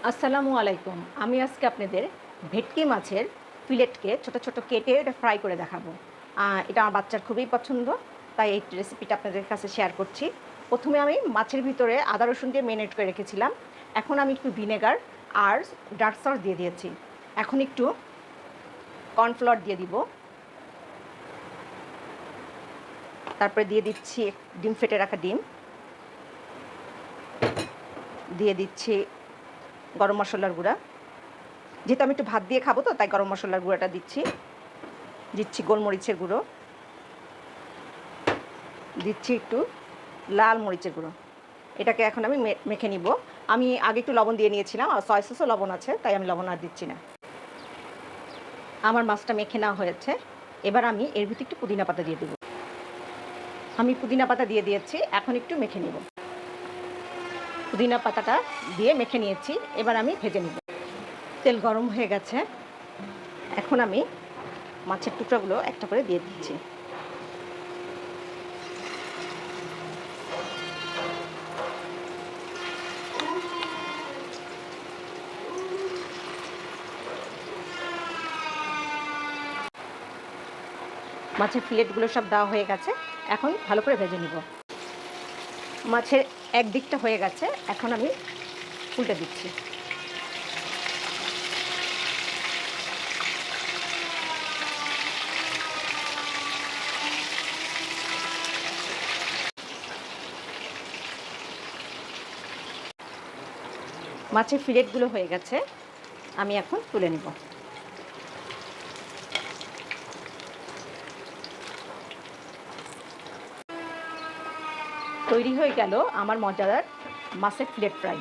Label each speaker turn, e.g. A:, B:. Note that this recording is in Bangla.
A: আসসালামু আলাইকুম। আমি আজকে আপনাদের ভেটকি মাছের ফিলেটকে ছোট, ছোট কেটে এটা ফ্রাই করে দেখাবো। এটা আমার বাচ্চার খুবই পছন্দ। তাই এই রেসিপিটা আপনাদের কাছে শেয়ার করছি। ১ম এ আমি মাছের ভিতরে আদা রসুন দিয়ে মেরিনেট করে রেখেছিলাম। এখন আমি একটু ভিনেগার আর ডার্ক সস দিয়ে দিয়েছি। এখন একটু কর্নফ্লোর দিয়ে দিব। তারপরে দিয়ে দিচ্ছি ডিম ফেটে রাখা ডিম। দিয়ে দিচ্ছি গরম মসলার গুঁড়া। যেহেতু আমি একটু ভাত দিয়ে খাবো তো তাই গরম মসলার গুঁড়াটা দিচ্ছি। দিচ্ছি গোলমরিচের গুঁড়ো। দিচ্ছি একটু লাল মরিচের গুঁড়ো। এটাকে এখন আমি মেখে নিব। আমি আগে একটু লবণ দিয়ে নিয়েছিলাম আর সয়া সসও লবণ আছে, তাই আমি লবণ আর দিচ্ছি না। আমার মাছটা মেখে নেওয়া হয়েছে। এবার আমি এর ভিতরে একটু পুদিনা পাতা দিয়ে দেব। আমি পুদিনা পাতা দিয়ে দিয়েছি, এখন একটু মেখে নিব। পুদিনা পাতাটা দিয়ে মেখে নিয়েছি, এবার আমি ভেজে নিব। তেল গরম হয়ে গেছে, এখন আমি মাছের টুকরাগুলো একটা করে দিয়ে দিচ্ছি। মাছের ফিলেটগুলো সব দেওয়া হয়ে গেছে, এখন ভালো করে ভেজে নিব। মাছের এক দিকটা হয়ে গেছে, এখন আমি উল্টে দিচ্ছি। মাছের ফিলেটগুলো হয়ে গেছে, আমি এখন তুলে নেব। তৈরি হয়ে গেল আমার মজাদার মাছের ফিলেট ফ্রাই।